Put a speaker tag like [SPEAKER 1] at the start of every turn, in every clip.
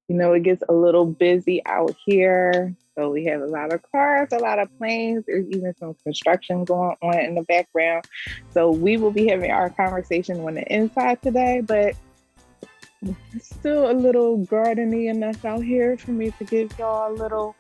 [SPEAKER 1] You know, it gets a little busy out here. So we have a lot of cars, a lot of planes. There's even some construction going on in the background. So we will be having our conversation on the inside today, but it's still a little gardeny enough out here for me to give y'all a little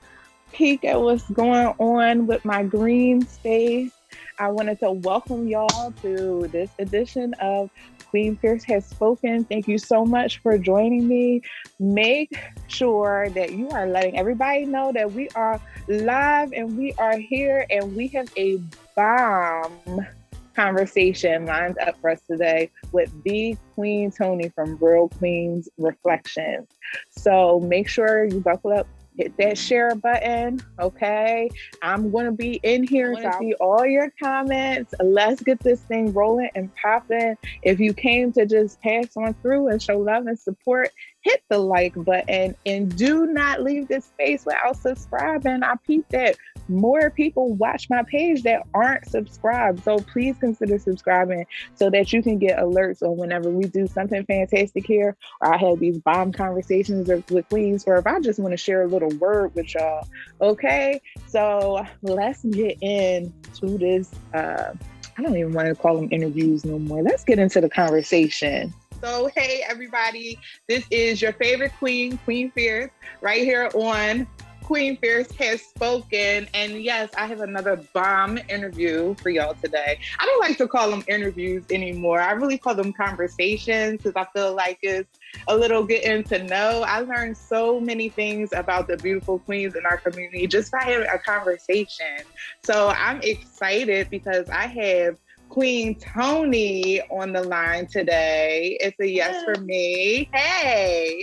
[SPEAKER 1] peek at what's going on with my green space. I wanted to welcome y'all to this edition of Queen Phierce Has Spoken. Thank you so much for joining me. Make sure that you are letting everybody know that we are live and we are here and we have a bomb conversation lined up for us today with the Queen Tony from Real Queens Reflections. So make sure you buckle up, hit that share button, okay? I'm going to be in here to see all your comments. Let's get this thing rolling and popping. If you came to just pass on through and show love and support, hit the like button and do not leave this space without subscribing. I peeped that more people watch my page that aren't subscribed. So please consider subscribing so that you can get alerts on whenever we do something fantastic here, or I have these bomb conversations with queens, or if I just want to share a little word with y'all. Okay, so let's get into this. I don't even want to call them interviews no more. Let's get into the conversation. So, hey, everybody, this is your favorite queen, Queen Phierce, right here on Queen Phierce Has Spoken. And yes, I have another bomb interview for y'all today. I don't like to call them interviews anymore. I really call them conversations because I feel like it's a little getting to know. I learned so many things about the beautiful queens in our community just by having a conversation. So I'm excited because I have Queen Tony on the line today. It's a yes for me. Hey.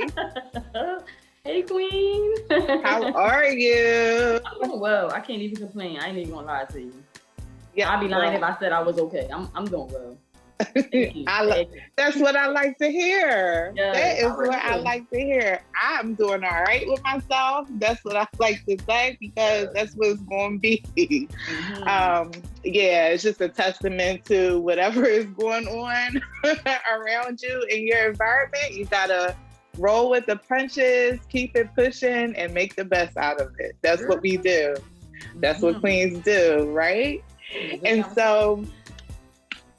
[SPEAKER 2] Hey, Queen.
[SPEAKER 1] How are you?
[SPEAKER 2] I'm doing well. I can't even complain. I ain't even gonna lie to you.
[SPEAKER 1] Yeah,
[SPEAKER 2] I'd be lying if I said I was okay. I'm doing well.
[SPEAKER 1] That's what I like to hear.
[SPEAKER 2] Yes,
[SPEAKER 1] that is what I like to hear. I'm doing all right with myself. That's what I like to say because that's what it's going to be. Yeah, it's just a testament to whatever is going on around you in your environment. You gotta roll with the punches, keep it pushing, and make the best out of it. That's what we do. That's what queens do, right? And so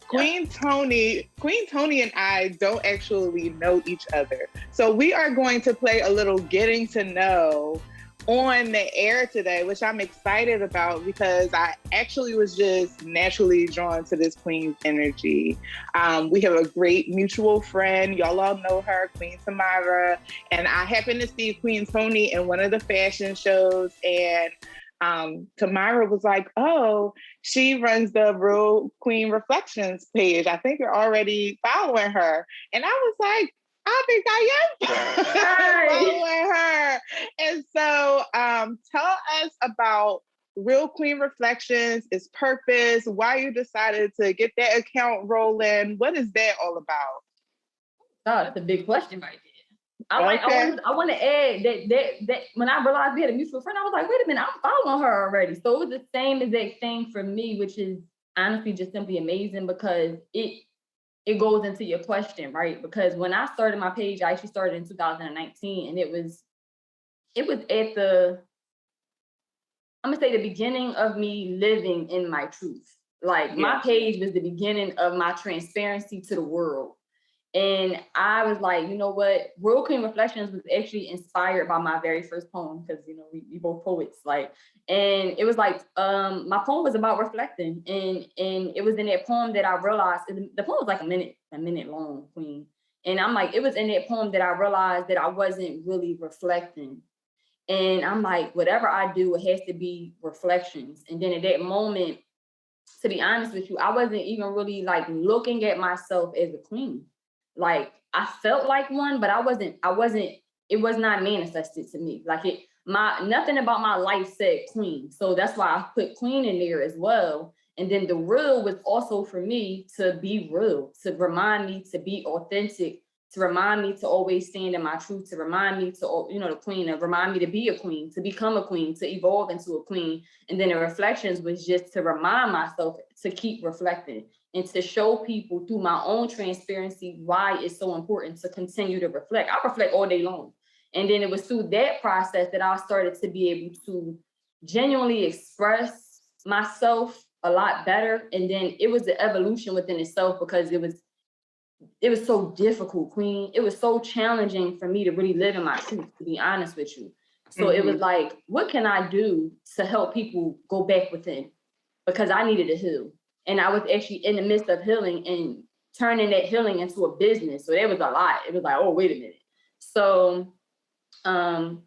[SPEAKER 1] Queen Tony and I don't actually know each other. So we are going to play a little getting to know on the air today, which I'm excited about because I actually was just naturally drawn to this queen's energy. We have a great mutual friend. Y'all all know her, Queen Tamara. And I happened to see Queen Tony in one of the fashion shows, and Tamara was like, oh, she runs the Real Queen Reflections page. I think you're already following her. And I was like, I think I am following her. And so tell us about Real Queen Reflections, its purpose, why you decided to get that account rolling. What is that all about?
[SPEAKER 2] Oh, that's a big question right there. I want to add that when I realized we had a mutual friend, I was like, wait a minute, I'm following her already. So it was the same exact thing for me, which is honestly just simply amazing because it goes into your question, right? Because when I started my page, I actually started in 2019, and it was at I'm gonna say the beginning of me living in my truth. Like my page was the beginning of my transparency to the world. And I was like, you know what? Real Queen Reflections was actually inspired by my very first poem because, you know, we both poets. And it was like, my poem was about reflecting. And it was in that poem that I realized, the poem was like a minute long, Queen. And I'm like, it was in that poem that I realized that I wasn't really reflecting. And I'm like, whatever I do, it has to be reflections. And then at that moment, to be honest with you, I wasn't even really like looking at myself as a queen. Like I felt like one, but I wasn't, it was not manifested to me. Like nothing about my life said queen. So that's why I put queen in there as well. And then the real was also for me to be real, to remind me to be authentic, to remind me to always stand in my truth, to remind me to, you know, the queen, to remind me to be a queen, to become a queen, to evolve into a queen. And then the reflections was just to remind myself to keep reflecting and to show people through my own transparency why it's so important to continue to reflect. I reflect all day long. And then it was through that process that I started to be able to genuinely express myself a lot better. And then it was the evolution within itself, because it was so difficult, Queen. It was so challenging for me to really live in my truth, to be honest with you. So it was like, what can I do to help people go back within? Because I needed to heal. And I was actually in the midst of healing and turning that healing into a business. So that was a lot. It was like, oh, wait a minute. So I'm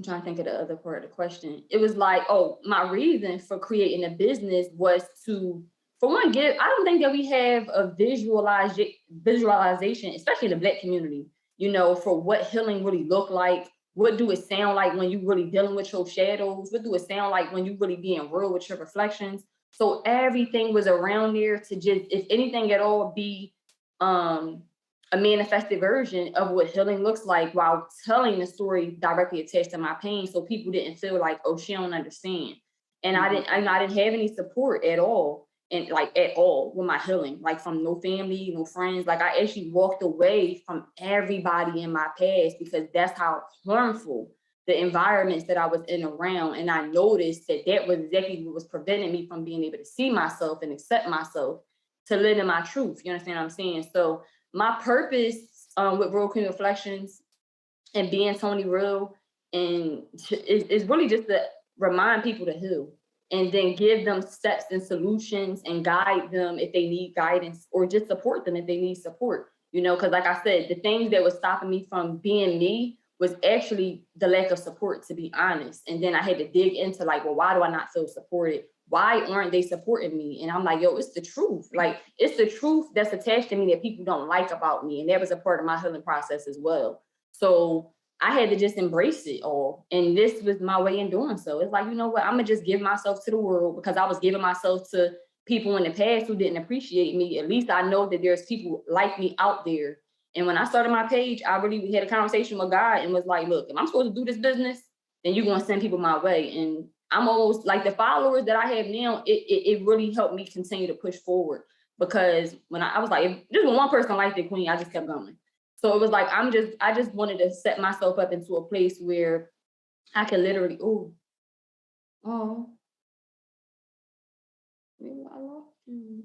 [SPEAKER 2] trying to think of the other part of the question. It was like, oh, my reason for creating a business was to, for one, I don't think that we have a visualization, especially in the Black community, for what healing really look like. What do it sound like when you really dealing with your shadows? What do it sound like when you really being real with your reflections? So everything was around there to just, if anything at all, be a manifested version of what healing looks like, while telling the story directly attached to my pain, so people didn't feel like, oh, she don't understand. And I didn't have any support at all. And like at all with my healing, like from no family, no friends. Like I actually walked away from everybody in my past, because that's how harmful the environments that I was in around. And I noticed that was exactly what was preventing me from being able to see myself and accept myself, to live in my truth. You understand what I'm saying? So my purpose with Real Queen Reflections and being Tony Real and is really just to remind people to heal, and then give them steps and solutions and guide them if they need guidance, or just support them if they need support. Because like I said, the things that was stopping me from being me was actually the lack of support, to be honest. And then I had to dig into like, well, why do I not feel supported? Why aren't they supporting me? And I'm like, yo, it's the truth. Like, it's the truth that's attached to me that people don't like about me. And that was a part of my healing process as well. So I had to just embrace it all. And this was my way in doing so. It's like, you know what? I'm going to just give myself to the world, because I was giving myself to people in the past who didn't appreciate me. At least I know that there's people like me out there. And when I started my page, I really had a conversation with God and was like, look, if I'm supposed to do this business, then you're going to send people my way. And I'm almost like, the followers that I have now, it really helped me continue to push forward. Because when I was like, if there's one person like the Queen, I just kept going. So it was like, I just wanted to set myself up into a place where I could literally, maybe I lost you.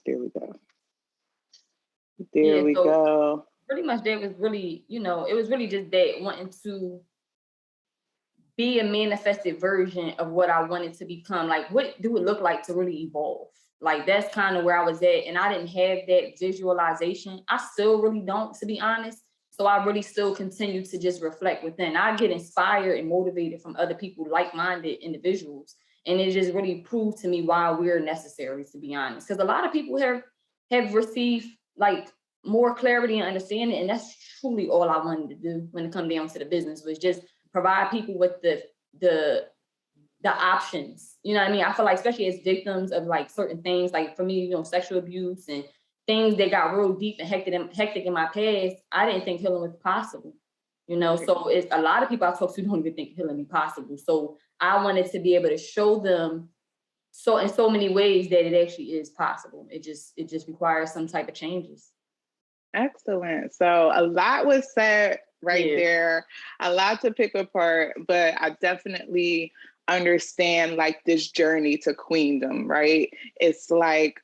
[SPEAKER 1] There we go. There we go.
[SPEAKER 2] Pretty much that was really, it was really just that, wanting to be a manifested version of what I wanted to become. Like, what do it look like to really evolve? Like, that's kind of where I was at. And I didn't have that visualization. I still really don't, to be honest. So I really still continue to just reflect within. I get inspired and motivated from other people, like-minded individuals. And it just really proved to me why we're necessary, to be honest. Because a lot of people have received like more clarity and understanding. And that's truly all I wanted to do when it come down to the business, was just provide people with the options. You know what I mean? I feel like, especially as victims of like certain things, like for me, sexual abuse and things that got real deep and hectic in my past, I didn't think healing was possible. So it's a lot of people I talk to don't even think healing be possible. So I wanted to be able to show them so in so many ways that it actually is possible. It just requires some type of changes.
[SPEAKER 1] Excellent. So a lot was said there, a lot to pick apart, but I definitely understand like this journey to queendom, right? It's like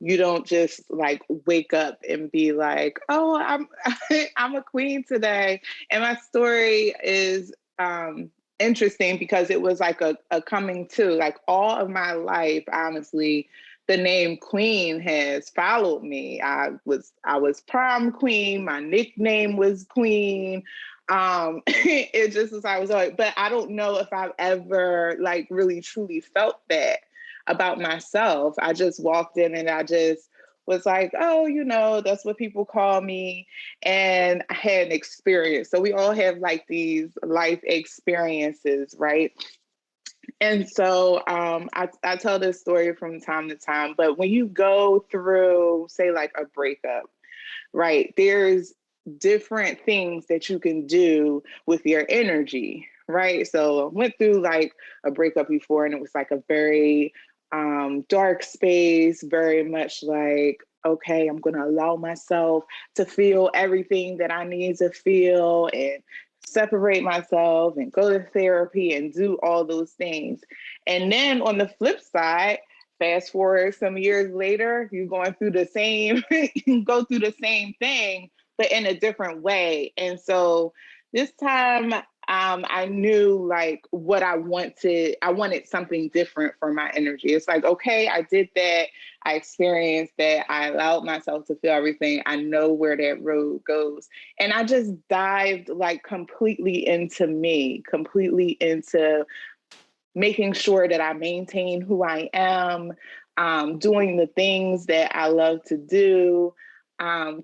[SPEAKER 1] you don't just like wake up and be like, oh, I'm I'm a queen today. And my story is interesting because it was like a coming to, like all of my life, honestly. The name Queen has followed me. I was prom queen. My nickname was Queen. It just was, I was like, but I don't know if I've ever like really truly felt that about myself. I just walked in and I just was like, oh, that's what people call me. And I had an experience. So we all have like these life experiences, right? And so I tell this story from time to time, but when you go through, say, like a breakup, right, there's different things that you can do with your energy, right? So I went through like a breakup before, and it was like a very dark space, very much like, okay, I'm going to allow myself to feel everything that I need to feel and separate myself and go to therapy and do all those things. And then on the flip side, fast forward some years later, you're going through the same, you go through the same thing, but in a different way. And so this time, I knew like what I wanted. I wanted something different for my energy. It's like, okay, I did that. I experienced that. I allowed myself to feel everything. I know where that road goes. And I just dived like completely into me, completely into making sure that I maintain who I am, doing the things that I love to do,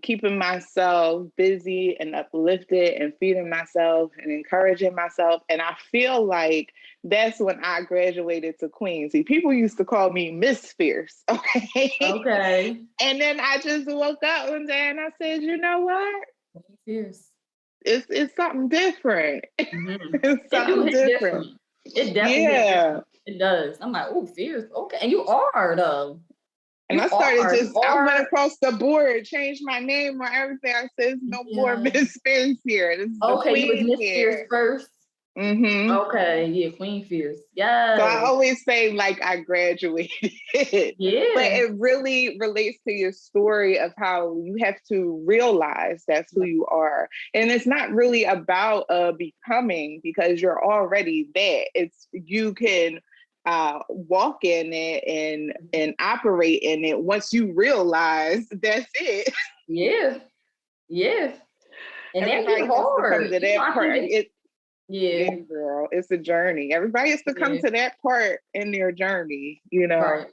[SPEAKER 1] keeping myself busy and uplifted and feeding myself and encouraging myself. And I feel like that's when I graduated to Queen. See, people used to call me Miss Phierce, okay?
[SPEAKER 2] Okay.
[SPEAKER 1] And then I just woke up one day and I said, you know what?
[SPEAKER 2] Phierce.
[SPEAKER 1] It's something different.
[SPEAKER 2] Mm-hmm.
[SPEAKER 1] It's
[SPEAKER 2] It do
[SPEAKER 1] something
[SPEAKER 2] hit
[SPEAKER 1] different.
[SPEAKER 2] different. It definitely hit
[SPEAKER 1] Yeah.
[SPEAKER 2] different. It does. I'm like, oh, Phierce. Okay. And you are though.
[SPEAKER 1] And
[SPEAKER 2] You
[SPEAKER 1] I started
[SPEAKER 2] are. You
[SPEAKER 1] I went
[SPEAKER 2] are.
[SPEAKER 1] across the board, changed my name or everything. I said, "There's no more
[SPEAKER 2] Yeah.
[SPEAKER 1] Miss Phierce here. This is the
[SPEAKER 2] Okay, you was
[SPEAKER 1] Queen
[SPEAKER 2] Miss Phierce
[SPEAKER 1] here."
[SPEAKER 2] first.
[SPEAKER 1] Mm-hmm.
[SPEAKER 2] Okay, yeah, Queen Phierce.
[SPEAKER 1] So I
[SPEAKER 2] Yes.
[SPEAKER 1] always say like I graduated, but
[SPEAKER 2] Yeah.
[SPEAKER 1] it really relates to your story of how you have to realize that's who you are. And it's not really about becoming, because you're already that. It's you can walk in it and operate in it once you realize that's it.
[SPEAKER 2] Yeah. Yeah. And that
[SPEAKER 1] Everybody
[SPEAKER 2] get
[SPEAKER 1] has to come
[SPEAKER 2] hard.
[SPEAKER 1] to
[SPEAKER 2] You know,
[SPEAKER 1] that
[SPEAKER 2] I
[SPEAKER 1] part.
[SPEAKER 2] think it, yeah.
[SPEAKER 1] Yeah, girl, it's a journey. Everybody has to come
[SPEAKER 2] Yeah.
[SPEAKER 1] to that part in their journey.
[SPEAKER 2] Right.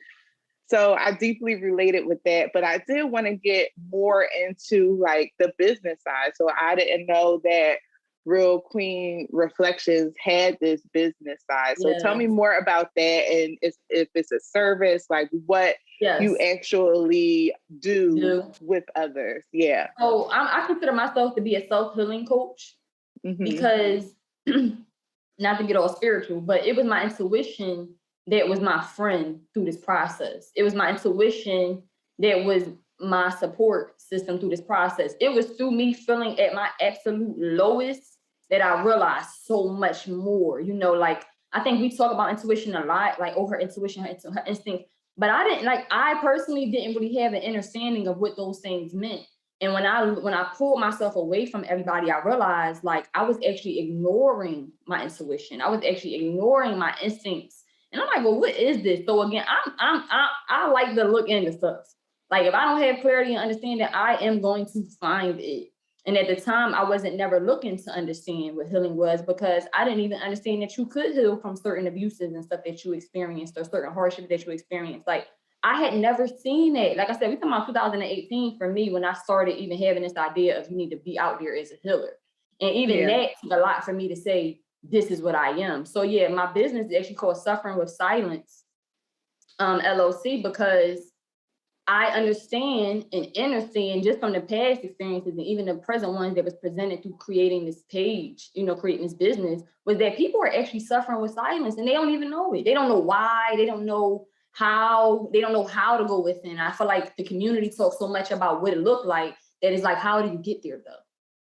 [SPEAKER 1] So I deeply related with that, but I did want to get more into like the business side. So I didn't know that Real Queen Reflections had this business side. So tell me
[SPEAKER 2] Yes.
[SPEAKER 1] more about that, and if it's a service, like what you
[SPEAKER 2] Yes.
[SPEAKER 1] actually do
[SPEAKER 2] Do.
[SPEAKER 1] with others. Yeah.
[SPEAKER 2] So I consider myself to be a self-healing coach
[SPEAKER 1] Mm-hmm.
[SPEAKER 2] because not to get all spiritual, but it was my intuition that was my friend through this process. It was my intuition that was my support system through this process. It was through me feeling at my absolute lowest that I realized so much more. You know, like I think we talk about intuition a lot, like, oh, her intuition, her instinct. But I personally didn't really have an understanding of what those things meant. And when I pulled myself away from everybody, I realized like I was actually ignoring my intuition. I was actually ignoring my instincts. And I'm like, well, what is this? So again, I like to look into stuff. Like if I don't have clarity and understanding, I am going to find it. And at the time, I wasn't never looking to understand what healing was, because I didn't even understand that you could heal from certain abuses and stuff that you experienced or certain hardships that you experienced. Like I had never seen it. Like I said, we talking about 2018 for me when I started even having this idea of you need to be out there as a healer. And even
[SPEAKER 1] Yeah.
[SPEAKER 2] that took a lot for me to say, this is what I am. So yeah, my business is actually called Suffering with Silence, LLC, because I understand and understand just from the past experiences and even the present ones that was presented through creating this page, creating this business, was that people are actually suffering with silence and they don't even know it. They don't know why. They don't know how. They don't know how to go within. I feel like the community talks so much about what it looked like that it's like, how do you get there though?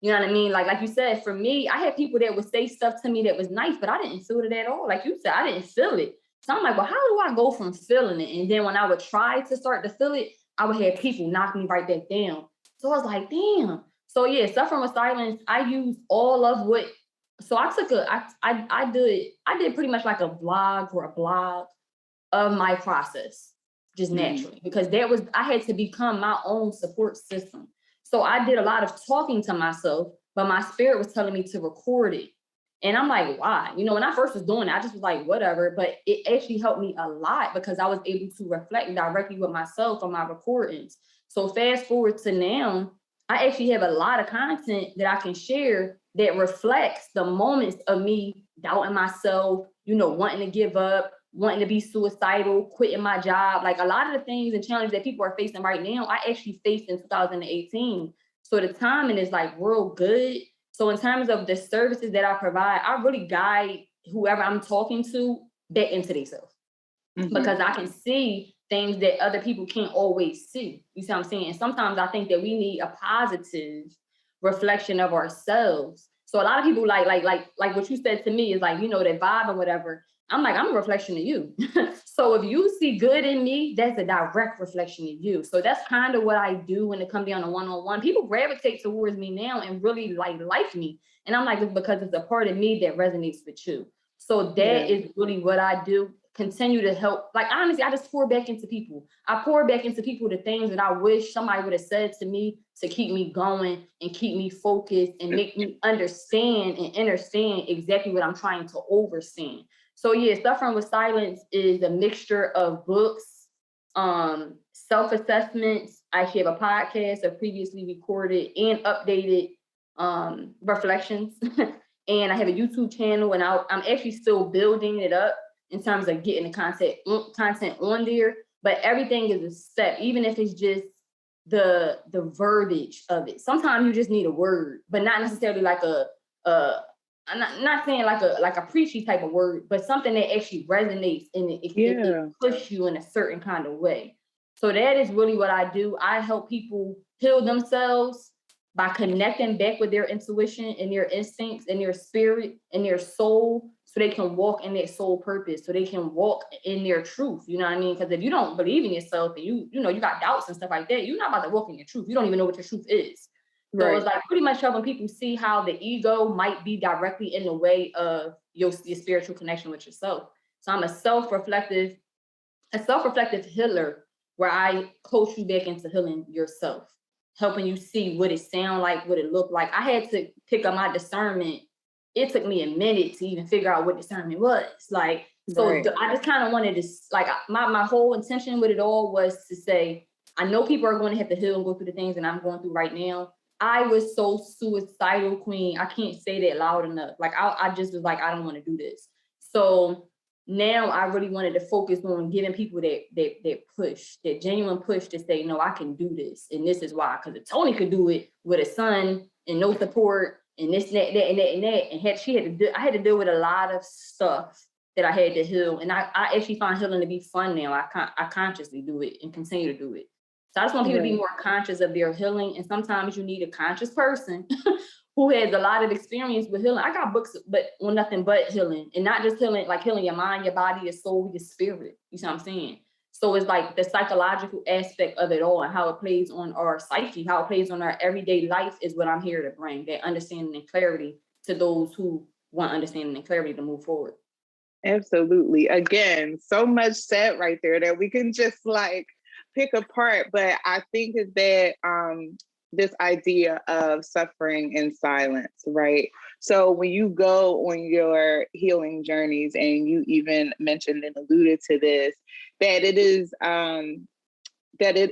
[SPEAKER 2] You know what I mean? Like you said, for me, I had people that would say stuff to me that was nice, but I didn't feel it at all. Like you said, I didn't feel it. So I'm like, well, how do I go from feeling it? And then when I would try to start to feel it, I would have people knock me right back down. So I was like, damn. So yeah, Suffering with Silence, I used all of what. So I did pretty much like a vlog or a blog of my process, just naturally, because I had to become my own support system. So I did a lot of talking to myself, but my spirit was telling me to record it. And I'm like, why? When I first was doing it, I just was like, whatever. But it actually helped me a lot because I was able to reflect directly with myself on my recordings. So fast forward to now, I actually have a lot of content that I can share that reflects the moments of me doubting myself, wanting to give up, wanting to be suicidal, quitting my job. Like a lot of the things and challenges that people are facing right now, I actually faced in 2018. So the timing is like real good. So in terms of the services that I provide, I really guide whoever I'm talking to back into themselves. Because I can see things that other people can't always see. You see what I'm saying? And sometimes I think that we need a positive reflection of ourselves. So a lot of people like what you said to me is like, that vibe or whatever. I'm like, I'm a reflection of you. So if you see good in me, that's a direct reflection of you. So that's kind of what I do when it comes down to one-on-one. People gravitate towards me now and really like me. And I'm like, it's because it's a part of me that resonates with you. So that is really what I do. Continue to help. Like, honestly, I just pour back into people. I pour back into people the things that I wish somebody would have said to me to keep me going and keep me focused and make me understand and understand exactly what I'm trying to overstand. So yeah, Suffering with Silence is a mixture of books, self-assessments. I actually have a podcast of previously recorded and updated reflections. And I have a YouTube channel, and I'm actually still building it up in terms of getting the content on there. But everything is a step, even if it's just the verbiage of it. Sometimes you just need a word, but not necessarily like I'm not saying like a preachy type of word, but something that actually resonates and it push you in a certain kind of way. So that is really what I do. I help people heal themselves by connecting back with their intuition and their instincts and their spirit and their soul, so they can walk in their soul purpose, so they can walk in their truth. You know what I mean? Because if you don't believe in yourself and you got doubts and stuff like that, you're not about to walk in your truth. You don't even know what your truth is. So it's like pretty much helping people see how the ego might be directly in the way of your spiritual connection with yourself. So I'm a self-reflective healer, where I coach you back into healing yourself, helping you see what it sound like, what it looked like. I had to pick up my discernment. It took me a minute to even figure out what discernment was. Like, so I just kind of wanted to, like, my whole intention with it all was to say, I know people are going to have to heal and go through the things that I'm going through right now. I was so suicidal, Queen. I can't say that loud enough. Like, I just was like, I don't want to do this. So now I really wanted to focus on giving people that push, that genuine push to say, no, I can do this. And this is why. Because if Tony could do it with a son and no support and this, and that, and that, and that. And I had to deal with a lot of stuff that I had to heal. And I actually find healing to be fun now. I consciously do it and continue to do it. So I just want people to be more conscious of their healing. And sometimes you need a conscious person who has a lot of experience with healing. I got books on nothing but healing, and not just healing, like healing your mind, your body, your soul, your spirit. You see what I'm saying? So it's like the psychological aspect of it all and how it plays on our psyche, how it plays on our everyday life is what I'm here to bring, that understanding and clarity to those who want understanding and clarity to move forward.
[SPEAKER 1] Absolutely. Again, so much said right there that we can just like pick apart, but I think is that this idea of suffering in silence, right? So when you go on your healing journeys, and you even mentioned and alluded to this, that it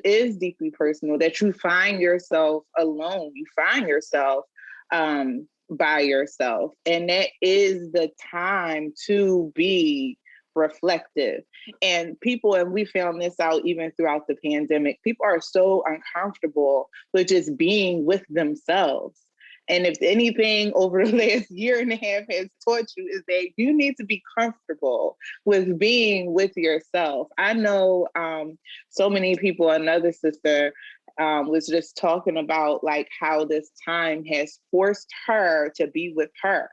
[SPEAKER 1] is deeply personal, that you find yourself alone, you find yourself by yourself, and that is the time to be reflective. And we found this out even throughout the pandemic, people are so uncomfortable with just being with themselves. And if anything over the last year and a half has taught you, is that you need to be comfortable with being with yourself. I know so many people, another sister was just talking about like how this time has forced her to be with her,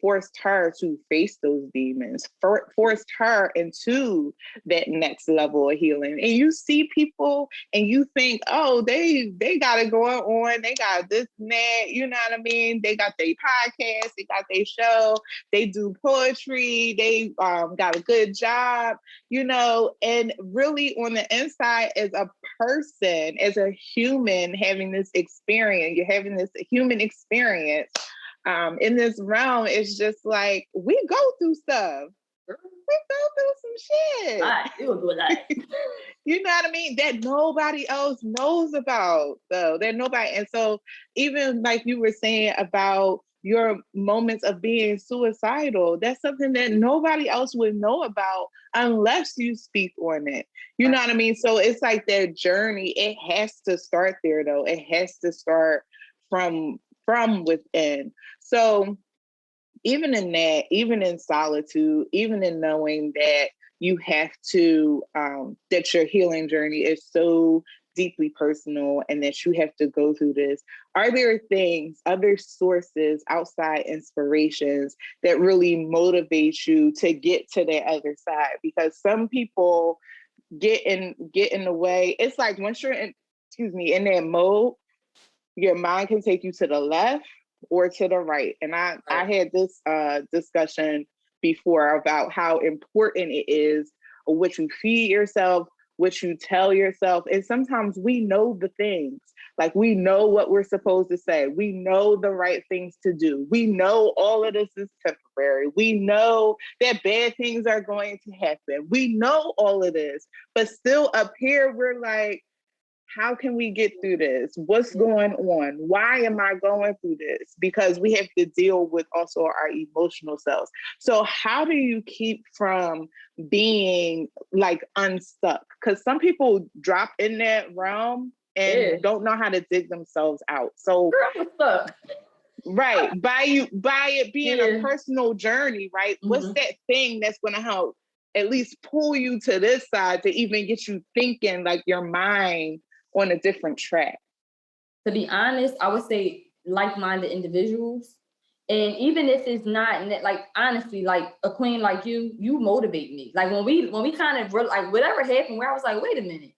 [SPEAKER 1] forced her to face those demons, forced her into that next level of healing. And you see people and you think, oh, they got it going on. They got this and that, you know what I mean? They got their podcast, they got their show, they do poetry, they got a good job, and really on the inside, as a person, as a human having this experience, you're having this human experience in this realm, it's just like we go through stuff. We go through some shit.
[SPEAKER 2] It was good.
[SPEAKER 1] You know what I mean? That nobody else knows about, though. That nobody, and so even like you were saying about your moments of being suicidal, that's something that nobody else would know about unless you speak on it. You know what I mean? So it's like that journey, it has to start there though. It has to start from within. So even in that, even in solitude, even in knowing that you have to, that your healing journey is so deeply personal and that you have to go through this, are there things, other sources, outside inspirations that really motivate you to get to that other side? Because some people get in the way. It's like once you're in, in that mode, your mind can take you to the left or to the right. And I had this discussion before about how important it is what you feed yourself, what you tell yourself. And sometimes we know the things, like we know what we're supposed to say. We know the right things to do. We know all of this is temporary. We know that bad things are going to happen. We know all of this, but still up here, we're like, how can we get through this? What's going on? Why am I going through this? Because we have to deal with also our emotional selves. So how do you keep from being like unstuck? Because some people drop in that realm and don't know how to dig themselves out. So
[SPEAKER 2] I'm stuck.
[SPEAKER 1] Right. By it being a personal journey, right? What's that thing that's going to help at least pull you to this side to even get you thinking like your mind on a different track?
[SPEAKER 2] To be honest, I would say like-minded individuals. And even if it's not, like, honestly, like a queen like you motivate me. Like when we kind of like whatever happened where I was like, wait a minute.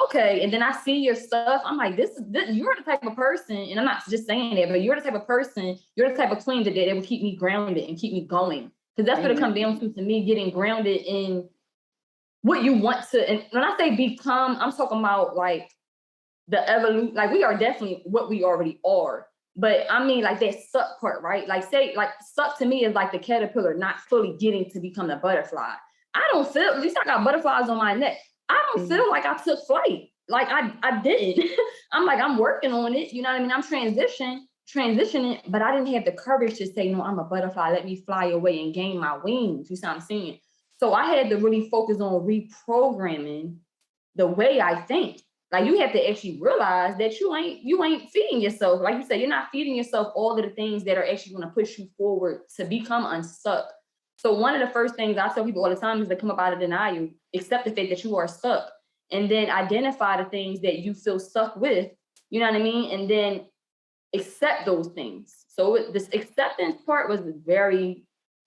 [SPEAKER 2] Okay. And then I see your stuff. I'm like, this, you're the type of person, and I'm not just saying that, but you're the type of person, you're the type of queen that will keep me grounded and keep me going. Because that's what it comes down to me, getting grounded in what you want to. And when I say become, I'm talking about like the evolution. Like we are definitely what we already are. But I mean, like that suck part, right? Like say, like suck to me is like the caterpillar not fully getting to become the butterfly. I don't feel, at least I got butterflies on my neck. I don't feel like I took flight. Like I didn't. I'm like, I'm working on it. You know what I mean? I'm transitioning, but I didn't have the courage to say, no, I'm a butterfly. Let me fly away and gain my wings. You see what I'm saying? So I had to really focus on reprogramming the way I think. Like you have to actually realize that you ain't feeding yourself. Like you said, you're not feeding yourself all of the things that are actually going to push you forward to become unstuck. So one of the first things I tell people all the time is to come up out of denial, accept the fact that you are stuck, and then identify the things that you feel stuck with. You know what I mean? And then accept those things. So this acceptance part was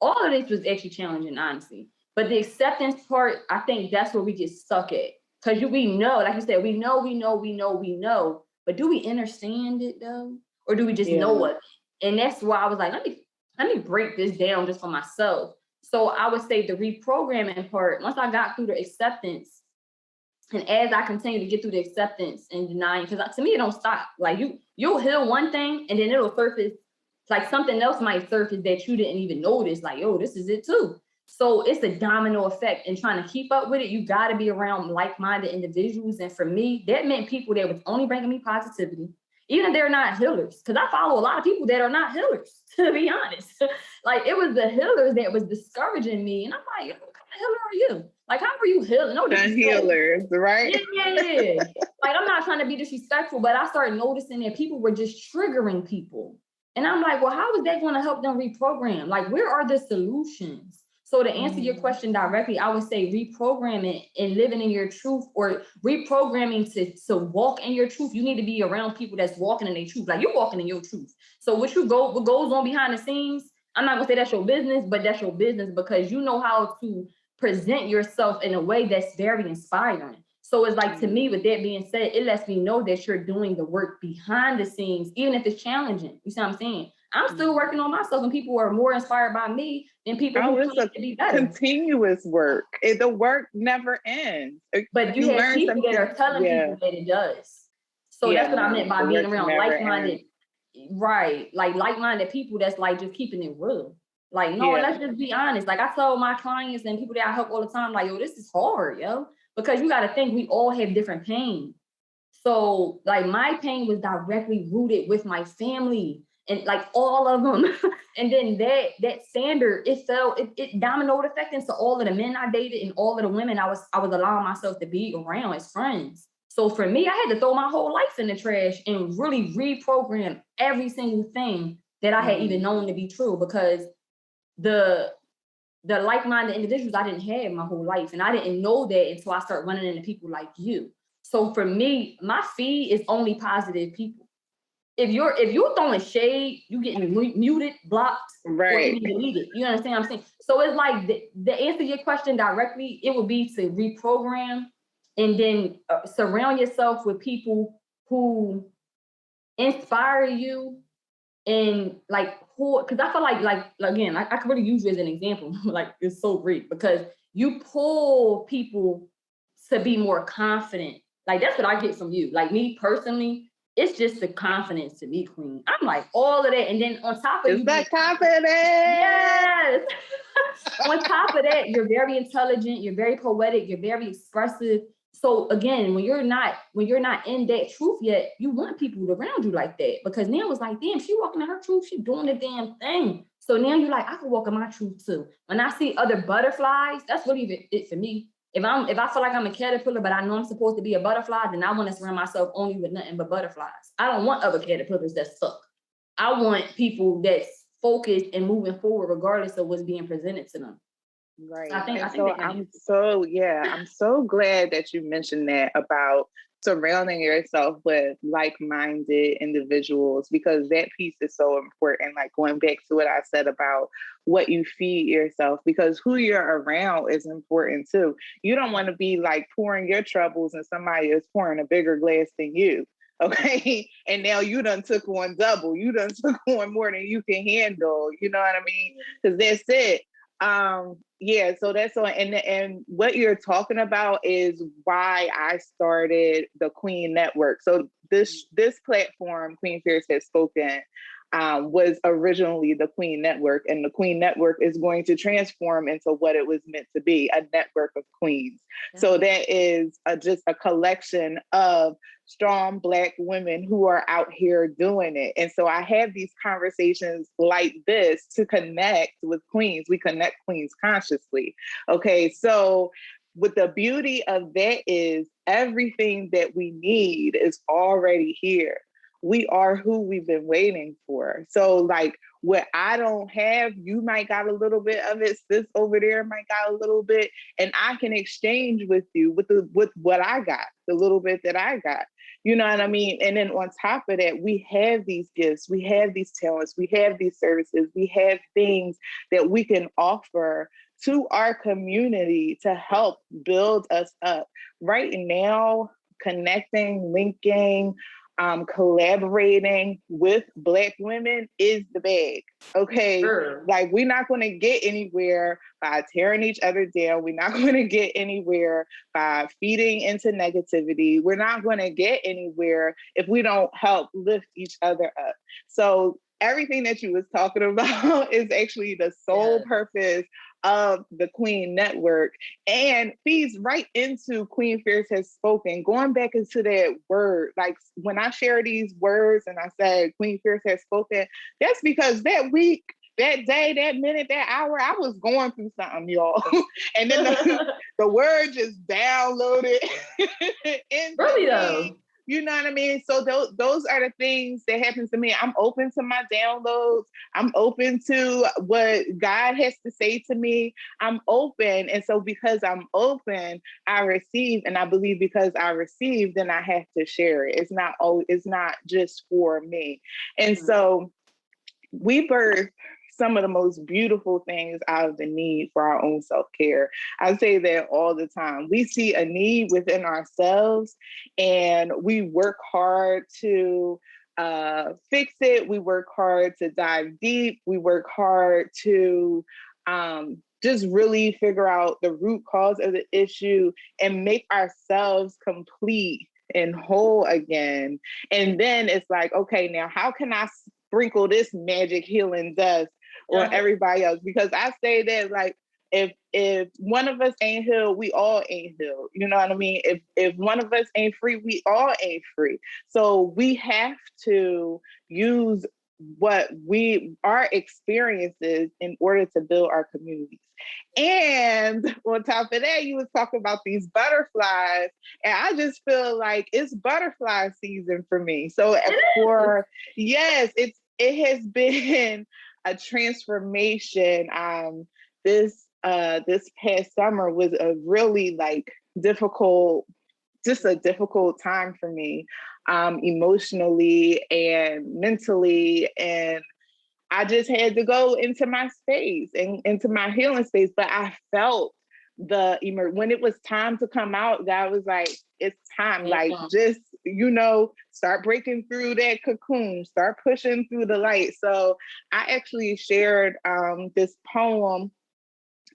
[SPEAKER 2] all of this was actually challenging, honestly. But the acceptance part, I think that's where we get stuck at. Because we know, like you said, we know. But do we understand it though? Or do we just know it? And that's why I was like, let me break this down just for myself. So I would say the reprogramming part, once I got through the acceptance, and as I continue to get through the acceptance and denying, because to me, it don't stop. Like you'll heal one thing and then it'll surface, like something else might surface that you didn't even notice. Like, oh, this is it too. So it's a domino effect, and trying to keep up with it, you got to be around like-minded individuals. And for me, that meant people that was only bringing me positivity, even if they're not healers. Because I follow a lot of people that are not healers, to be honest. Like it was the healers that was discouraging me. And I'm like, what kind of healer are you? Like, how are you healing? No,
[SPEAKER 1] the healers, right?
[SPEAKER 2] Yeah. Like, I'm not trying to be disrespectful, but I started noticing that people were just triggering people. And I'm like, well, how is that going to help them reprogram? Like, where are the solutions? So to answer your question directly, I would say reprogramming and living in your truth, or reprogramming to walk in your truth. You need to be around people that's walking in their truth. Like you're walking in your truth. So what goes on behind the scenes, I'm not gonna say that's your business, but that's your business because you know how to present yourself in a way that's very inspiring. So it's like, to me, with that being said, it lets me know that you're doing the work behind the scenes, even if it's challenging. You see what I'm saying? I'm still working on myself, and people are more inspired by me than people who claim to be better.
[SPEAKER 1] Continuous work. The work never ends.
[SPEAKER 2] But you have people that are telling people that it does. So that's what I meant by being around like-minded, right? Like like-minded people that's like just keeping it real. Like, no, let's just be honest. Like, I tell my clients and people that I help all the time, like, yo, this is hard, yo. Because you got to think we all have different pain. So, like, my pain was directly rooted with my family and like all of them. And then that standard, it dominoed effect into all of the men I dated and all of the women I was allowing myself to be around as friends. So for me, I had to throw my whole life in the trash and really reprogram every single thing that I had even known to be true, because the like-minded individuals I didn't have my whole life. And I didn't know that until I started running into people like you. So for me, my feed is only positive people. If you're throwing shade, you getting muted, blocked, or even deleted. You understand what I'm saying? So it's like the answer to your question directly, it would be to reprogram and then surround yourself with people who inspire you. And like, who, because I feel like again, I could really use you as an example. Like, it's so great because you pull people to be more confident. Like, that's what I get from you. Like, me personally, it's just the confidence to be queen. I'm like all of that, and then on top of
[SPEAKER 1] it's that confidence.
[SPEAKER 2] Yes. On top of that, you're very intelligent. You're very poetic. You're very expressive. So again, when you're not in that truth yet, you want people around you like that, because now it's like, damn, she walking in her truth, she doing the damn thing. So now you're like, I can walk in my truth too. When I see other butterflies, that's really it for me. If I feel like I'm a caterpillar, but I know I'm supposed to be a butterfly, then I want to surround myself only with nothing but butterflies. I don't want other caterpillars that suck. I want people that's focused and moving forward regardless of what's being presented to them.
[SPEAKER 1] Right.
[SPEAKER 2] I'm
[SPEAKER 1] so glad that you mentioned that about surrounding yourself with like-minded individuals, because that piece is so important. Like, going back to what I said about what you feed yourself, because who you're around is important too. You don't want to be like pouring your troubles and somebody is pouring a bigger glass than you. Okay. And now you done took on double. You done took on more than you can handle. You know what I mean? Because that's it. So that's all. And what you're talking about is why I started the Queen Network. So this platform, Queen Phierce Has Spoken, was originally the Queen Network, and the Queen Network is going to transform into what it was meant to be, a network of queens. So that is just a collection of strong Black women who are out here doing it. And so I have these conversations like this to connect with queens. We connect queens consciously. Okay, so what the beauty of that is, everything that we need is already here. We are who we've been waiting for. So like, what I don't have, you might got a little bit of it. Sis over there might got a little bit, and I can exchange with you with what I got, the little bit that I got. You know what I mean? And then on top of that, we have these gifts, we have these talents, we have these services, we have things that we can offer to our community to help build us up. Right now, connecting, linking, collaborating with Black women is the bag. Okay.
[SPEAKER 2] Sure.
[SPEAKER 1] Like, we're not going to get anywhere by tearing each other down. We're not going to get anywhere by feeding into negativity. We're not going to get anywhere if we don't help lift each other up. So everything that you was talking about is actually the sole purpose of the Queen Network, and feeds right into Queen Phierce Has Spoken. Going back into that word, like when I share these words and I said Queen Phierce Has Spoken, that's because that week, that day, that minute, that hour, I was going through something, y'all. And then the word just downloaded into
[SPEAKER 2] really
[SPEAKER 1] me.
[SPEAKER 2] though.
[SPEAKER 1] You know what I mean? So those are the things that happens to me. I'm open to my downloads. I'm open to what God has to say to me. I'm open. And so because I'm open, I receive. And I believe because I receive, then I have to share it. It's not just for me. And so we birth some of the most beautiful things out of the need for our own self-care. I say that all the time. We see a need within ourselves and we work hard to fix it. We work hard to dive deep. We work hard to just really figure out the root cause of the issue and make ourselves complete and whole again. And then it's like, okay, now how can I sprinkle this magic healing dust on everybody else, because I say that like if one of us ain't healed, we all ain't healed. You know what I mean? If one of us ain't free, we all ain't free. So we have to use our experiences in order to build our communities. And on top of that, you was talking about these butterflies, and I just feel like it's butterfly season for me. So yes, it has been a transformation. This past summer was a really like difficult time for me, emotionally and mentally. And I just had to go into my space and into my healing space. But I felt when it was time to come out, God was like, it's time. Like, just, start breaking through that cocoon, start pushing through the light. So I actually shared this poem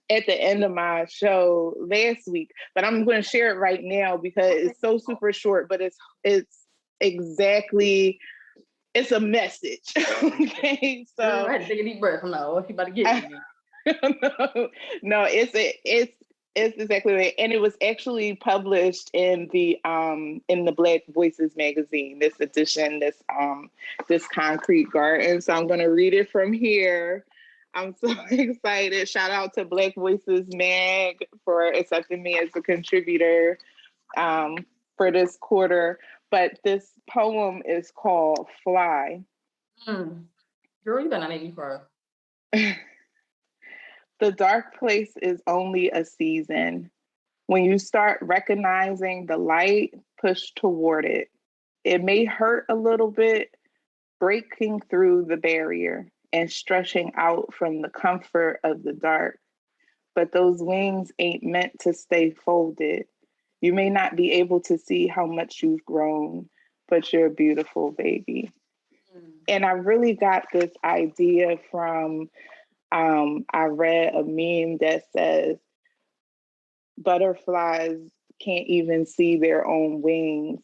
[SPEAKER 1] at the end of my show last week, but I'm going to share it right now because it's so super short, but it's exactly, it's a message. Okay, so
[SPEAKER 2] I had to take a deep breath. I'm like, oh, she about to get me.
[SPEAKER 1] No, it's exactly right, and it was actually published in the Black Voices magazine, this edition, this Concrete Garden. So I'm going to read it from here. I'm so excited. Shout out to Black Voices Mag for accepting me as a contributor for this quarter. But this poem is called Fly.
[SPEAKER 2] Girl, you better not make me cry.
[SPEAKER 1] The dark place is only a season. When you start recognizing the light, push toward it. It may hurt a little bit, breaking through the barrier and stretching out from the comfort of the dark. But those wings ain't meant to stay folded. You may not be able to see how much you've grown, but you're a beautiful baby. And I really got this idea from, I read a meme that says, butterflies can't even see their own wings.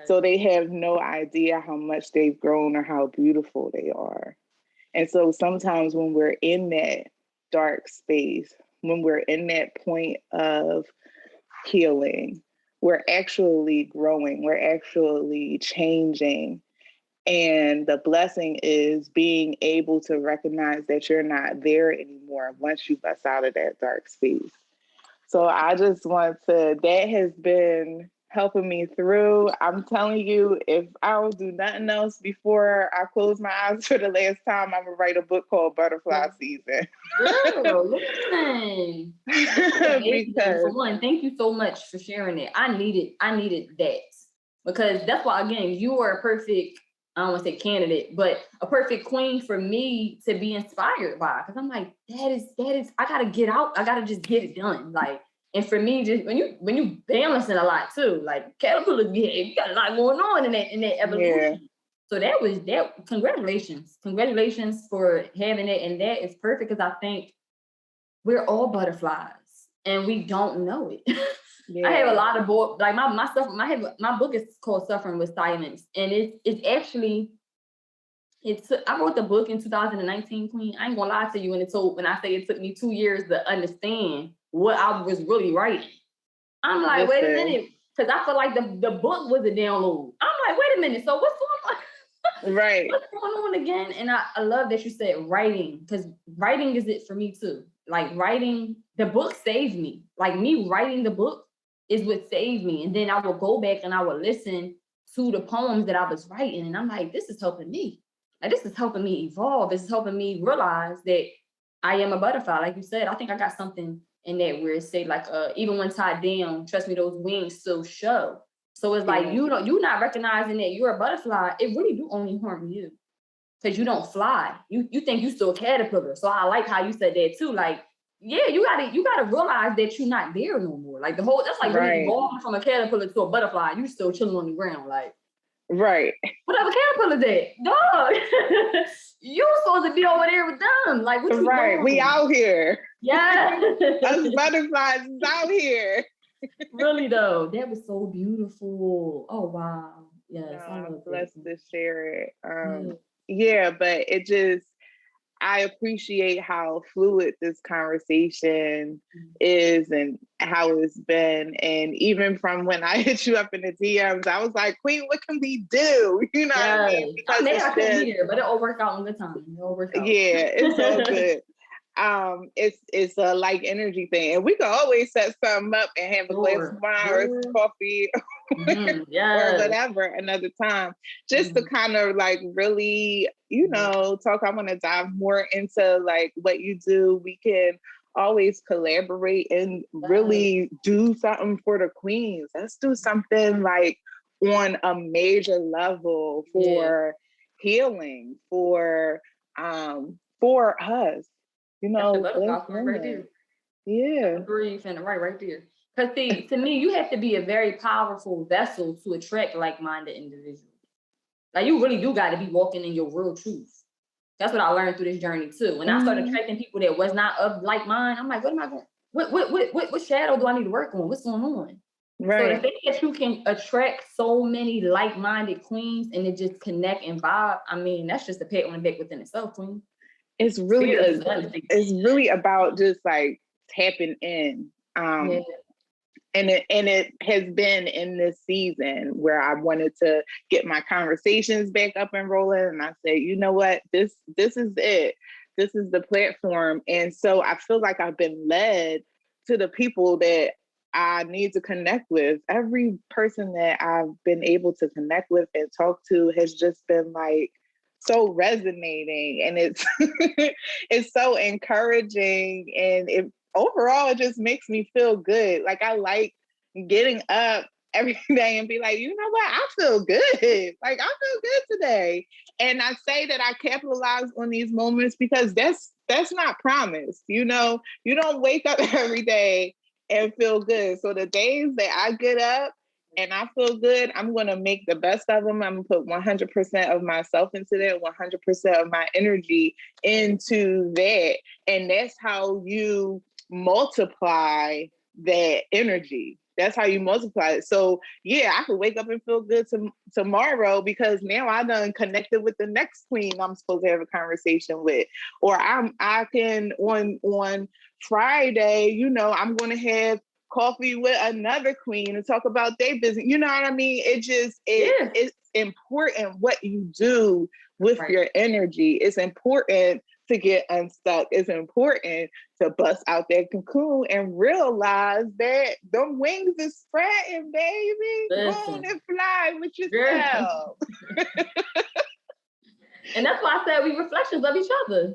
[SPEAKER 1] So they have no idea how much they've grown or how beautiful they are. And so sometimes when we're in that dark space, when we're in that point of healing, we're actually growing, we're actually changing. And the blessing is being able to recognize that you're not there anymore once you bust out of that dark space. So I just that has been helping me through. I'm telling you, if I don't do nothing else before I close my eyes for the last time, I'm going to write a book called Butterfly Season.
[SPEAKER 2] Girl, listen. Because, for one, thank you so much for sharing it. I needed that. Because that's why, again, you are a perfect, I don't want to say candidate, but a perfect queen for me to be inspired by. Because I'm like, that is, I gotta get out. I gotta just get it done. Like, and for me, just when you balancing a lot too, like caterpillars, you got a lot going on in that evolution. Yeah. So that was that. Congratulations for having it, and that is perfect because I think we're all butterflies and we don't know it. Yeah. I have a lot of books, like my book is called Suffering with Silence, and it's actually I wrote the book in 2019, Queen. I ain't gonna lie to you when I say it took me 2 years to understand what I was really writing. I'm like, wait a minute, because I feel like the book was a download. I'm like, wait a minute, so what's going on? Right. What's going on again? And I love that you said writing, because writing is it for me too. Like writing, the book saved me. Like me writing the book is what saved me. And then I will go back and I will listen to the poems that I was writing. And I'm like, this is helping me. Like, this is helping me evolve. This is helping me realize that I am a butterfly. Like you said, I think I got something in that where it say like, even when tied down, trust me, those wings still show. So it's like, you not recognizing that you're a butterfly, it really do only harm you. Because you don't fly. You think you still a caterpillar. So I like how you said that too. Like, yeah, you gotta realize that you're not there no more. Like that's like really evolving from a caterpillar to a butterfly. You still chilling on the ground, like. Right. Whatever caterpillar's at, dog. You supposed to be over there with them. Like, what you doing?
[SPEAKER 1] We out here.
[SPEAKER 2] Yeah.
[SPEAKER 1] Us butterflies is out here.
[SPEAKER 2] Really though, that was so beautiful. Oh wow. Yes,
[SPEAKER 1] I'm blessed to share it. Yeah, but it just, I appreciate how fluid this conversation is and how it's been. And even from when I hit you up in the DMs, I was like, Queen, what can we do? You know what I mean?
[SPEAKER 2] Because I couldn't be here, but it all worked out in good time. It all worked out.
[SPEAKER 1] Yeah, it's all good. It's a like energy thing, and we can always set something up and have a glass of wine or some coffee or whatever another time, just to kind of like really, you know, talk. I want to dive more into like what you do. We can always collaborate and really do something for the queens. Let's do something like on a major level for healing, for us. You know,
[SPEAKER 2] right there.
[SPEAKER 1] Yeah.
[SPEAKER 2] Breathe and right there. Because see, to me, you have to be a very powerful vessel to attract like-minded individuals. Like you really do got to be walking in your real truth. That's what I learned through this journey too. When I started attracting people that was not of like mine, I'm like, what am I going? What shadow do I need to work on? What's going on? Right. So the fact that you can attract so many like-minded queens and it just connect and vibe, I mean, that's just a pat on the back within itself, queen.
[SPEAKER 1] It's really about just like tapping in. And it has been in this season where I wanted to get my conversations back up and rolling. And I said, you know what, this is it. This is the platform. And so I feel like I've been led to the people that I need to connect with. Every person that I've been able to connect with and talk to has just been like so resonating, and it's it's so encouraging, and overall it just makes me feel good. Like I like getting up every day and be like, you know what, I feel good. Like I feel good today. And I say that I capitalize on these moments because that's not promised. You know, you don't wake up every day and feel good. So the days that I get up and I feel good, I'm going to make the best of them. I'm going to put 100% of myself into that, 100% of my energy into that. And that's how you multiply that energy. That's how you multiply it. So yeah, I could wake up and feel good tomorrow because now I done connected with the next queen I'm supposed to have a conversation with. Or I can on Friday, you know, I'm going to have coffee with another queen and talk about their business. You know what I mean? It's important what you do with your energy. It's important to get unstuck. It's important to bust out that cocoon and realize that the wings is spreading, baby. Go on and fly with yourself.
[SPEAKER 2] And that's why I said we reflections of each other.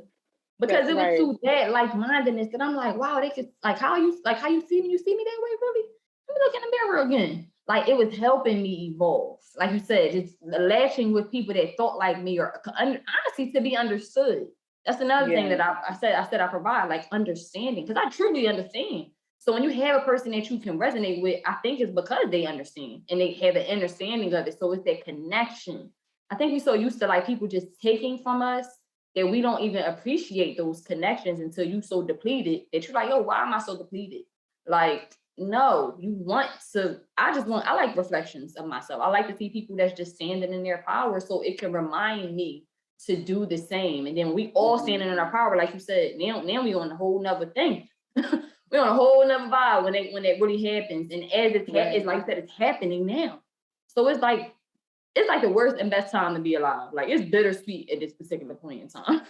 [SPEAKER 2] Because it was through that like-mindedness that I'm like, wow, they could like how you see me, you see me that way, really? Let me look in the mirror again. Like it was helping me evolve. Like you said, it's latching with people that thought like me or honestly to be understood. That's another thing that I said I provide, like understanding, because I truly understand. So when you have a person that you can resonate with, I think it's because they understand and they have an understanding of it. So it's that connection. I think we're so used to like people just taking from us that we don't even appreciate those connections until you so depleted that you're like, yo, why am I so depleted? Like, no, you want to, I like reflections of myself. I like to see people that's just standing in their power so it can remind me to do the same. And then we all standing in our power, like you said, now we on a whole nother thing. We're on a whole nother vibe when that really happens. And as it's like you said, it's happening now. So it's like the worst and best time to be alive. Like it's bittersweet at this particular point in time.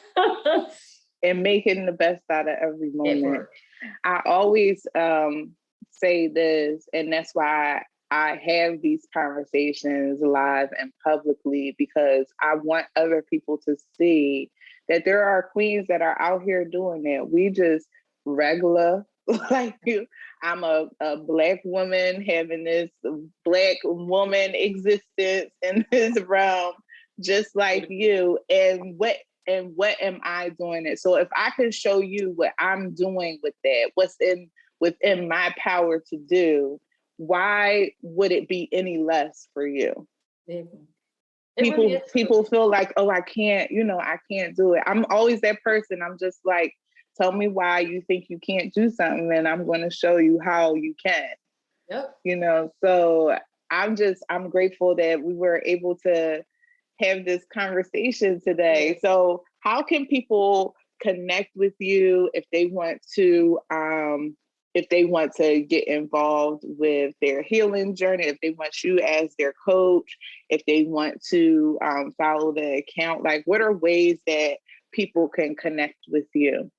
[SPEAKER 1] And making the best out of every moment. I always say this, and that's why I have these conversations live and publicly, because I want other people to see that there are queens that are out here doing that. We just regular, like you. I'm a Black woman having this Black woman existence in this realm, just like you. And what am I doing it? So if I can show you what I'm doing with that, what's within my power to do, why would it be any less for you? People feel like, oh, I can't do it. I'm always that person. I'm just like, tell me why you think you can't do something, and I'm going to show you how you can.
[SPEAKER 2] Yep.
[SPEAKER 1] You know, so I'm grateful that we were able to have this conversation today. So how can people connect with you, if they want to get involved with their healing journey, if they want you as their coach, if they want to follow the account, like what are ways that people can connect with you?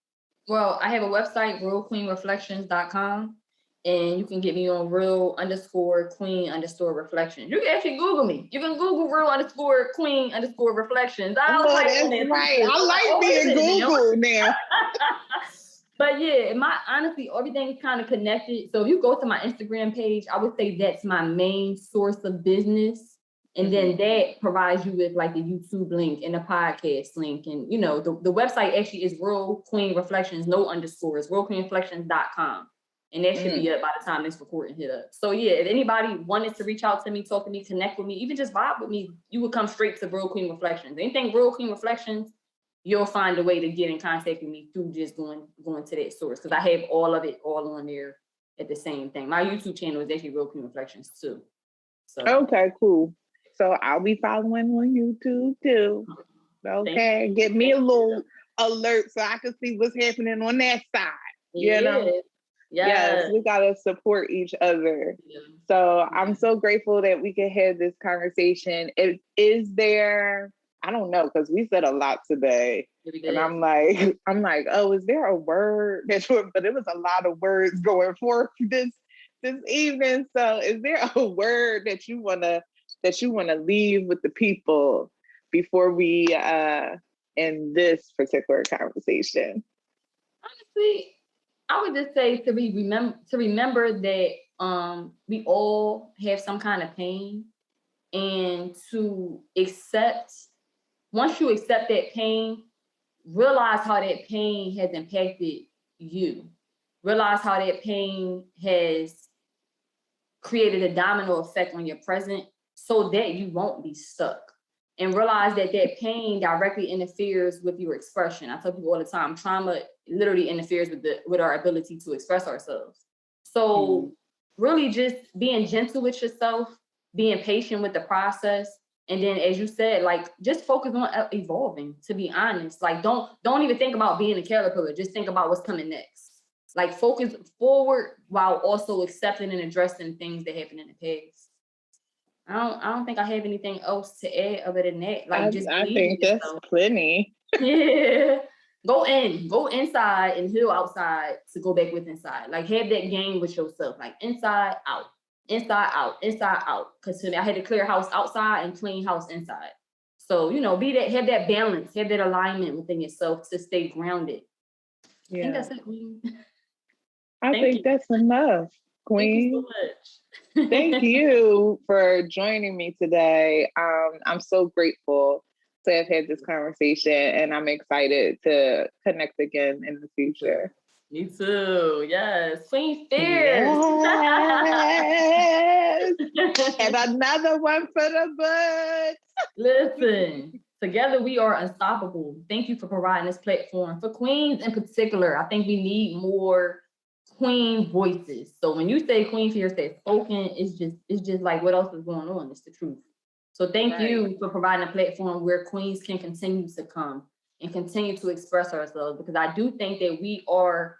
[SPEAKER 2] Well, I have a website, realqueenreflections.com, and you can get me on real_queen_reflections. You can actually Google me. You can Google real_queen_reflections. I was like,
[SPEAKER 1] that's right. I like being Google now.
[SPEAKER 2] But yeah, honestly, everything is kind of connected. So if you go to my Instagram page, I would say that's my main source of business. And then that provides you with like the YouTube link and the podcast link. And, you know, the website actually is Real Queen Reflections, no underscores, realqueenreflections.com. And that should be up by the time this recording hit up. So yeah, if anybody wanted to reach out to me, talk to me, connect with me, even just vibe with me, you would come straight to Real Queen Reflections. Anything Real Queen Reflections, you'll find a way to get in contact with me through just going to that source. Because I have all of it all on there at the same thing. My YouTube channel is actually Real Queen Reflections too. So
[SPEAKER 1] okay, cool. So I'll be following on YouTube too. Okay, get me a little alert so I can see what's happening on that side. You know? Yes, we gotta support each other. Yeah. So I'm so grateful that we can have this conversation. Is there, I don't know, because we said a lot today. And I'm like, oh, is there a word but it was a lot of words going forth this evening. So is there a word that you wanna leave with the people before we end this particular conversation?
[SPEAKER 2] Honestly, I would just say to remember that we all have some kind of pain, and to accept, once you accept that pain, realize how that pain has impacted you. Realize how that pain has created a domino effect on your present so that you won't be stuck. And realize that that pain directly interferes with your expression. I tell people all the time, trauma literally interferes with our ability to express ourselves. So really just being gentle with yourself, being patient with the process. And then, as you said, like just focus on evolving, to be honest. Like don't even think about being a caterpillar. Just think about what's coming next. Like focus forward while also accepting and addressing things that happened in the past. I don't think I have anything else to add other than that. Like
[SPEAKER 1] I think that's plenty.
[SPEAKER 2] Yeah. Go inside and heal outside to go back with inside. Like have that game with yourself. Like inside out, inside out, inside out. Because I had to clear house outside and clean house inside. So, you know, have that balance, have that alignment within yourself to stay grounded. Yeah. I think that's it, Queen.
[SPEAKER 1] I think that's enough, Queen.
[SPEAKER 2] Thank you so
[SPEAKER 1] much. Thank you for joining me today. I'm so grateful to have had this conversation, and I'm excited to connect again in the future.
[SPEAKER 2] Me too. Yes. Queen Phierce.
[SPEAKER 1] Yes. And another one for the books.
[SPEAKER 2] Listen, together we are unstoppable. Thank you for providing this platform for queens in particular. I think we need more queen voices. So when you say Queen Phierce that's spoken, it's just like what else is going on? It's the truth. So thank you for providing a platform where queens can continue to come and continue to express ourselves, because I do think that we are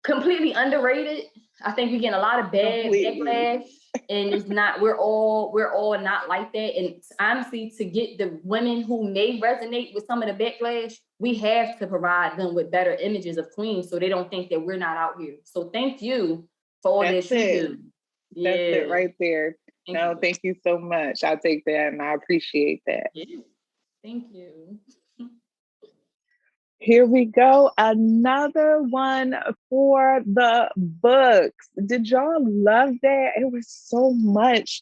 [SPEAKER 2] completely underrated. I think we get a lot of bad backlash, and it's not, we're all not like that. And honestly, to get the women who may resonate with some of the backlash, we have to provide them with better images of queens so they don't think that we're not out here. So thank you for all that you do.
[SPEAKER 1] That's it right there. Thank you so much. I'll take that, and I appreciate that.
[SPEAKER 2] Yeah. Thank you.
[SPEAKER 1] Here we go. Another one for the books. Did y'all love that? It was so much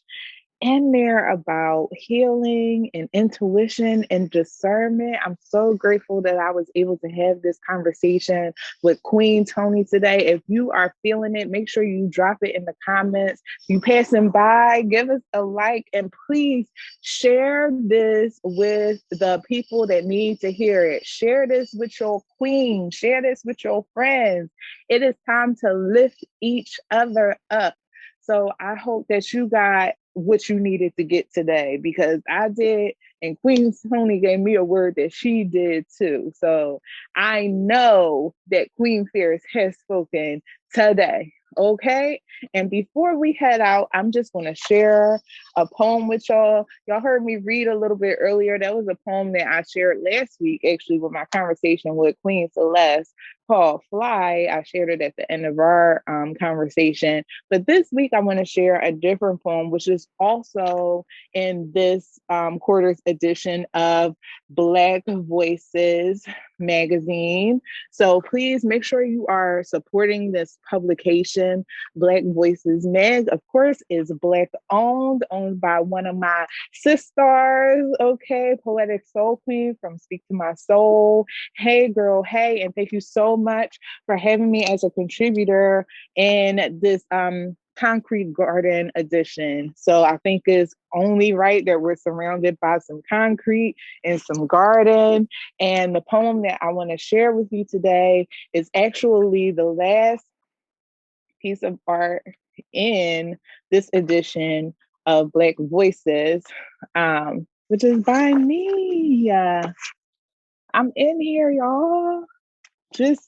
[SPEAKER 1] in there about healing and intuition and discernment. I'm so grateful that I was able to have this conversation with Queen Toni today. If you are feeling it, make sure you drop it in the comments. If you passing by, give us a like, and please share this with the people that need to hear it. Share this with your queen. Share this with your friends. It is time to lift each other up. So I hope that you got what you needed to get today, because I did, and Queen Tony gave me a word that she did too. So I know that Queen Phierce has spoken today. Okay. And before we head out, I'm just going to share a poem with y'all. Y'all heard me read a little bit earlier. That was a poem that I shared last week, actually, with my conversation with Queen Celeste, called Fly. I shared it at the end of our conversation. But this week, I want to share a different poem, which is also in this quarter's edition of Black Voices magazine. So please make sure you are supporting this publication. Black Voices Mag, of course, is Black owned by one of my sisters, okay, Poetic Soul Queen from Speak to My Soul. Hey, girl, hey, and thank you so much for having me as a contributor in this concrete garden edition. So I think it's only right that we're surrounded by some concrete and some garden. And the poem that I want to share with you today is actually the last piece of art in this edition of Black Voices, which is by me. I'm in here, y'all. Just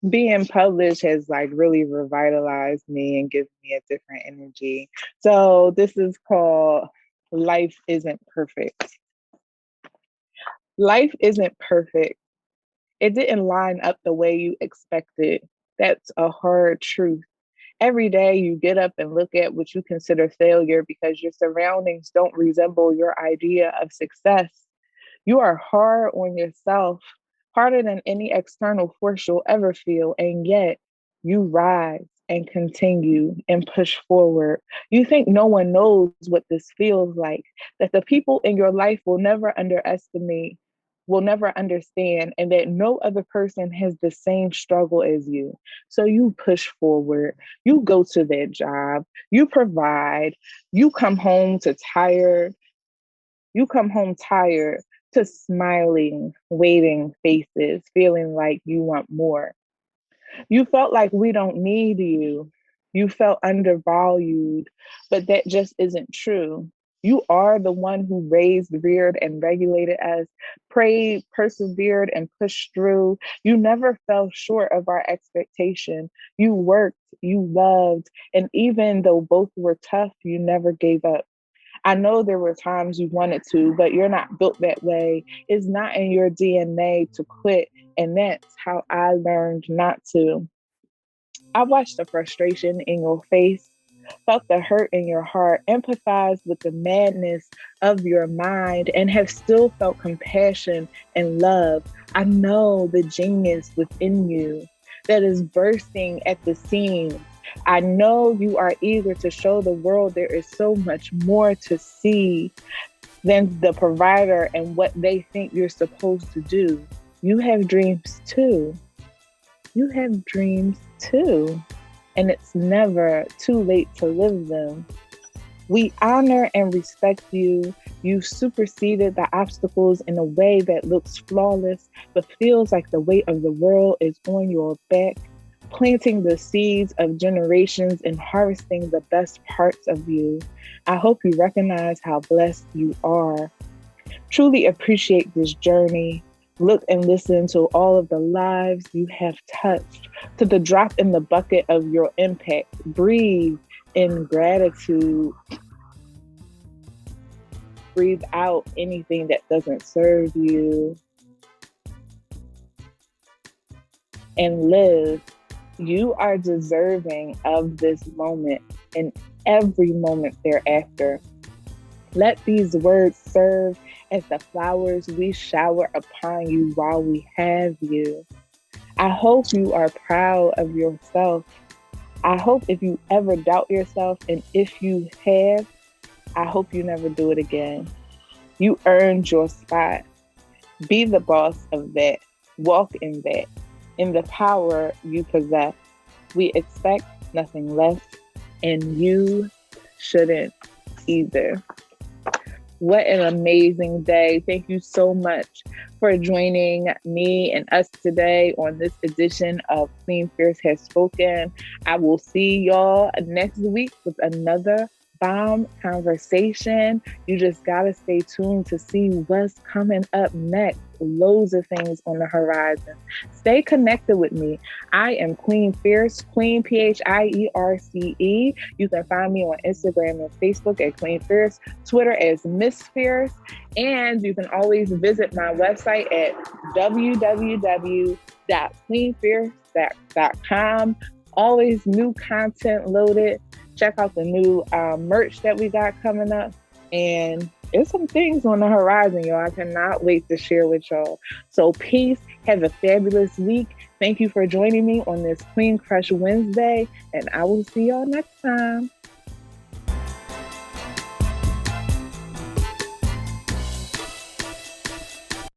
[SPEAKER 1] being published has like really revitalized me and given me a different energy. So this is called Life Isn't Perfect. Life isn't perfect. It didn't line up the way you expected. That's a hard truth. Every day you get up and look at what you consider failure because your surroundings don't resemble your idea of success. You are hard on yourself, harder than any external force you'll ever feel, and yet you rise and continue and push forward. You think no one knows what this feels like, that the people in your life will never underestimate, will never understand, and that no other person has the same struggle as you. So you push forward, you go to that job, you provide, you come home to tired, you come home tired to smiling, waiting faces, feeling like you want more. You felt like we don't need you. You felt undervalued, but that just isn't true. You are the one who raised, reared, and regulated us, prayed, persevered, and pushed through. You never fell short of our expectation. You worked, you loved, and even though both were tough, you never gave up. I know there were times you wanted to, but you're not built that way. It's not in your DNA to quit. And that's how I learned not to. I watched the frustration in your face, felt the hurt in your heart, empathized with the madness of your mind, and have still felt compassion and love. I know the genius within you that is bursting at the seams. I know you are eager to show the world there is so much more to see than the provider and what they think you're supposed to do. You have dreams too. You have dreams too. And it's never too late to live them. We honor and respect you. You superseded the obstacles in a way that looks flawless, but feels like the weight of the world is on your back, planting the seeds of generations and harvesting the best parts of you. I hope you recognize how blessed you are. Truly appreciate this journey. Look and listen to all of the lives you have touched, to the drop in the bucket of your impact. Breathe in gratitude. Breathe out anything that doesn't serve you. And live. You are deserving of this moment and every moment thereafter. Let these words serve as the flowers we shower upon you while we have you. I hope you are proud of yourself. I hope if you ever doubt yourself, and if you have, I hope you never do it again. You earned your spot. Be the boss of that. Walk in that. In the power you possess. We expect nothing less, and you shouldn't either. What an amazing day. Thank you so much for joining me and us today on this edition of Queen Phierce Has Spoken. I will see y'all next week with another bomb conversation. You just got to stay tuned to see what's coming up next. Loads of things on the horizon. Stay connected with me. I am Queen Phierce, Queen Phierce. You can find me on Instagram and Facebook at Queen Phierce, Twitter as Miss Phierce, and you can always visit my website at www.queenphierce.com. Always new content loaded. Check out the new merch that we got coming up. And there's some things on the horizon, y'all. I cannot wait to share with y'all. So peace. Have a fabulous week. Thank you for joining me on this Queen Crush Wednesday. And I will see y'all next time.